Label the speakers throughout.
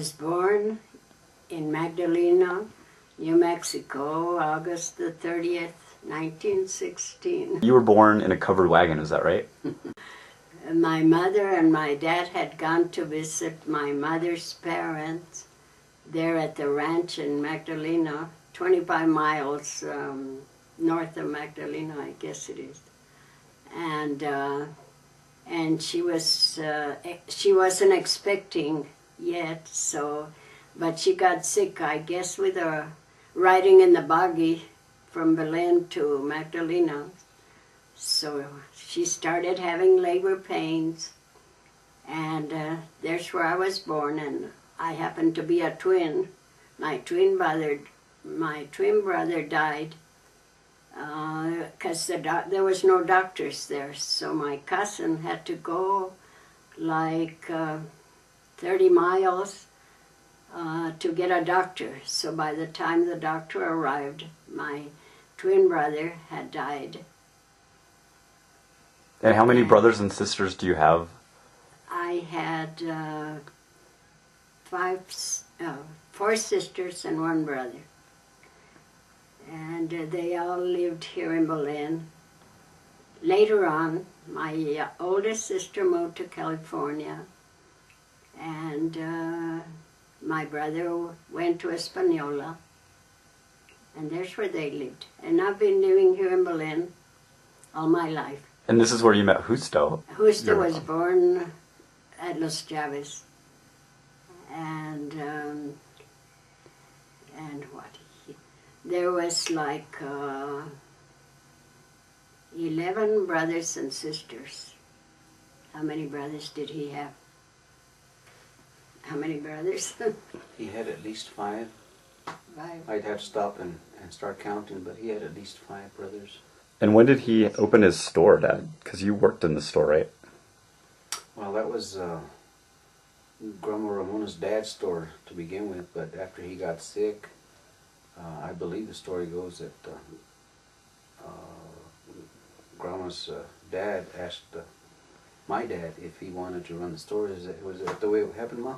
Speaker 1: was born in Magdalena, New Mexico, August the 30th, 1916.
Speaker 2: You were born in a covered wagon, is that right?
Speaker 1: My mother and my dad had gone to visit my mother's parents there at the ranch in Magdalena, 25 miles north of Magdalena, I guess it is. And she wasn't expecting yet, so, but she got sick, I guess, with her riding in the buggy from Belen to Magdalena. So she started having labor pains, and there's where I was born, and I happened to be a twin. My twin brother died because there was no doctors there, so my cousin had to go like 30 miles to get a doctor. So by the time the doctor arrived, my twin brother had died.
Speaker 2: And how many brothers and sisters do you have?
Speaker 1: I had 4 sisters and 1 brother. And they all lived here in Belen. Later on, my oldest sister moved to California, and my brother went to Espanola, and there's where they lived. And I've been living here in Belen all my life.
Speaker 2: And this is where you met Justo.
Speaker 1: Justo was born at Los Chaves, and what? There was like 11 brothers and sisters. How many brothers did he have? How many brothers?
Speaker 3: He had at least 5.
Speaker 1: 5.
Speaker 3: I'd have to stop and start counting, but he had at least 5 brothers.
Speaker 2: And when did he open his store, Dad? Because you worked in the store, right?
Speaker 3: Well, that was Grandma Ramona's dad's store to begin with, but after he got sick, I believe the story goes that Grandma's dad asked my dad if he wanted to run the store. Was that the way it happened, Ma?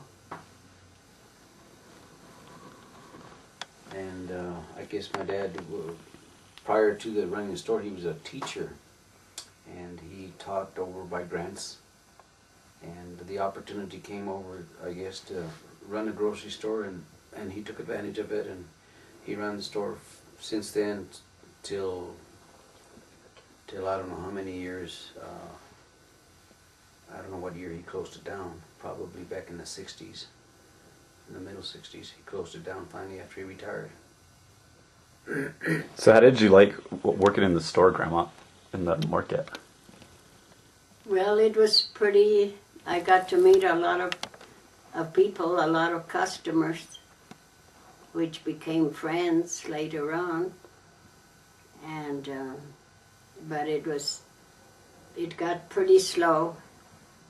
Speaker 3: And I guess my dad, prior to running the store, he was a teacher, and he taught over by Grants. And the opportunity came over, I guess, to run a grocery store, and he took advantage of it, and he ran the store since then till I don't know how many years. I don't know what year he closed it down. Probably back in the 60s, in the middle 60s. He closed it down finally after he retired.
Speaker 2: So how did you like working in the store, Grandma, in the market?
Speaker 1: Well, it was pretty. I got to meet a lot of people, a lot of customers, which became friends later on. And but it got pretty slow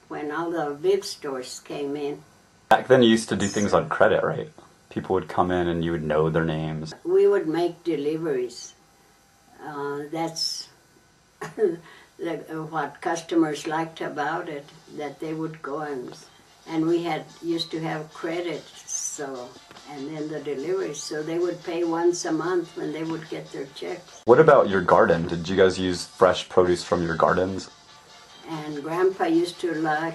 Speaker 1: when all the big stores came in.
Speaker 2: Back then you used to do things on credit, right? People would come in and you would know their names.
Speaker 1: We would make deliveries. That's what customers liked about it, that they would go and we used to have credit, so, and then the deliveries, so they would pay once a month when they would get their checks.
Speaker 2: What about your garden? Did you guys use fresh produce from your gardens?
Speaker 1: And Grandpa used to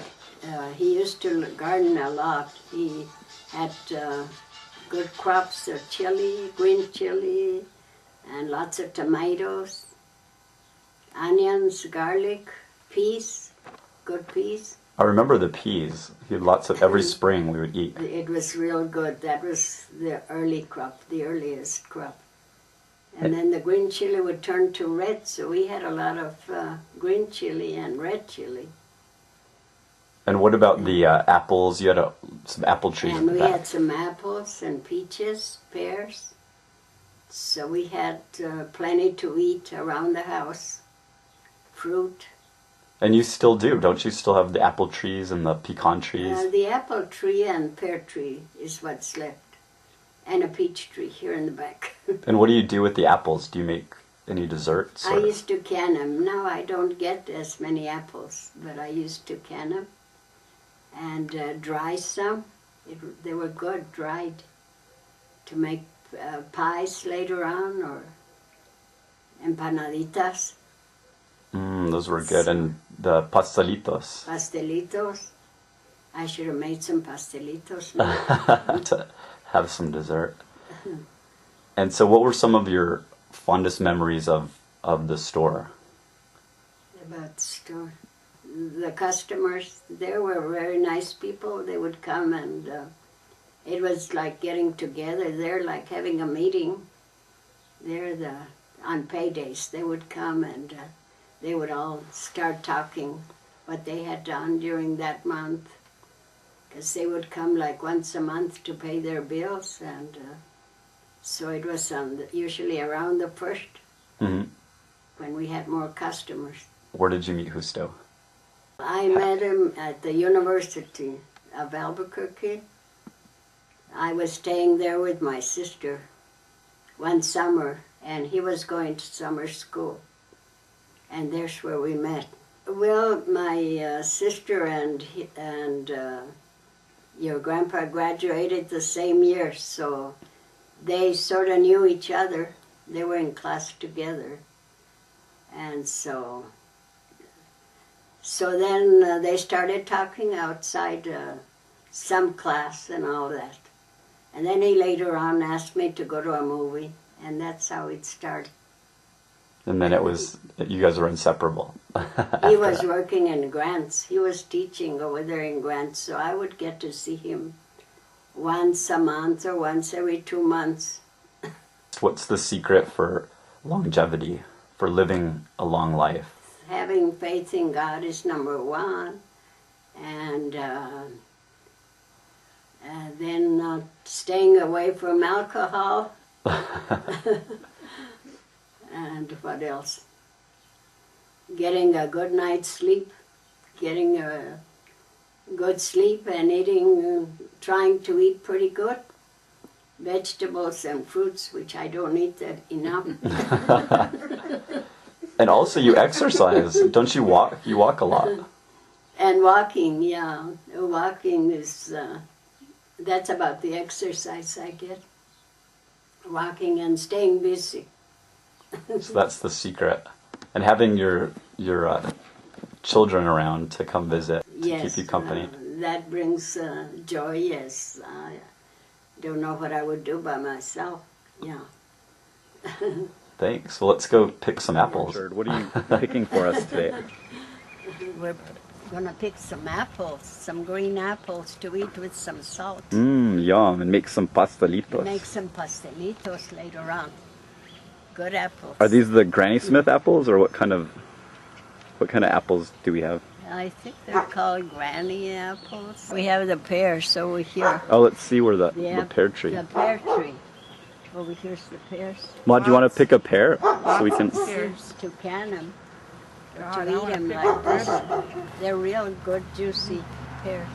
Speaker 1: he used to garden a lot. He had good crops of chili, green chili, and lots of tomatoes, onions, garlic, peas, good peas.
Speaker 2: I remember the peas. He had lots of, every spring we would eat.
Speaker 1: It was real good. That was the early crop, the earliest crop. And then the green chili would turn to red, so we had a lot of green chili and red chili.
Speaker 2: And what about the apples? You had some apple trees.
Speaker 1: And we had some apples and peaches, pears. So we had plenty to eat around the house. Fruit.
Speaker 2: And you still do, don't you? Still have the apple trees and the pecan trees?
Speaker 1: The apple tree and pear tree is what's left. And a peach tree here in the back.
Speaker 2: And what do you do with the apples? Do you make any desserts?
Speaker 1: I used to can them. Now I don't get as many apples, but I used to can them and dry some They were good, dried, to make pies later on, or empanaditas.
Speaker 2: Those were good. And the pastelitos.
Speaker 1: Pastelitos. I should have made some pastelitos.
Speaker 2: To have some dessert. And so what were some of your fondest memories of the store?
Speaker 1: About the store. The customers there were very nice people. They would come, and it was like getting together. They're like having a meeting. On paydays they would come, and they would all start talking what they had done during that month, because they would come like once a month to pay their bills, and so it was usually around the 1st when we had more customers.
Speaker 2: Where did you meet Justo?
Speaker 1: I met him at the University of Albuquerque. I was staying there with my sister one summer, and he was going to summer school. And there's where we met. Well, my sister and your grandpa graduated the same year, so they sort of knew each other. They were in class together. And so then they started talking outside some class and all that. And then he later on asked me to go to a movie, and that's how it started.
Speaker 2: And then you guys were inseparable.
Speaker 1: He was working in Grants. He was teaching over there in Grants, so I would get to see him once a month or once every 2 months.
Speaker 2: What's the secret for longevity, for living a long life?
Speaker 1: Having faith in God is number one, and then staying away from alcohol. And what else? Getting a good night's sleep, getting a good sleep, and trying to eat pretty good. Vegetables and fruits, which I don't eat that enough.
Speaker 2: And also you exercise. Don't you walk? You walk a lot.
Speaker 1: And walking, yeah. Walking is, that's about the exercise I get. Walking and staying busy.
Speaker 2: So that's the secret. And having your children around to come visit, to keep you company.
Speaker 1: That brings joy, yes. I don't know what I would do by myself, yeah.
Speaker 2: Thanks. Well, let's go pick some apples.
Speaker 4: What are you picking for us today?
Speaker 1: We're going to pick some apples, some green apples to eat with some salt.
Speaker 4: Yum, and make some pastelitos.
Speaker 1: Make some pastelitos later on. Good apples.
Speaker 4: Are these the Granny Smith apples, or what kind of apples do we have?
Speaker 1: I think they're called granny apples. We have the pears over here.
Speaker 4: Oh, let's see where the pear tree.
Speaker 1: The pear tree. Over here's the pears.
Speaker 4: Ma, do you want to pick a pear so we can?
Speaker 1: Pears to can them, or to eat them like this. They're real good, juicy pears.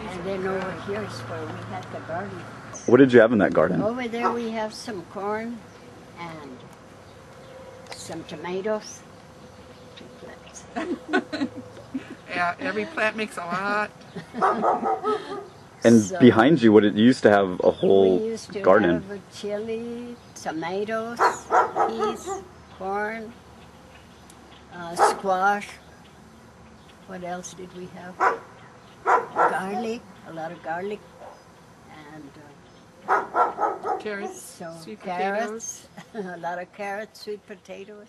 Speaker 1: And then over here is where we had the garden.
Speaker 4: What did you have in that garden?
Speaker 1: Over there we have some corn and some tomatoes. 2 plants.
Speaker 5: Yeah, every plant makes a lot.
Speaker 4: And behind you, you used to have a whole
Speaker 1: we used to
Speaker 4: garden.
Speaker 1: have chili, tomatoes, peas, corn, squash. What else did we have? Garlic, a lot of garlic, and
Speaker 5: Carrots,
Speaker 1: so
Speaker 5: sweet
Speaker 1: carrots, a lot of carrots, sweet potatoes.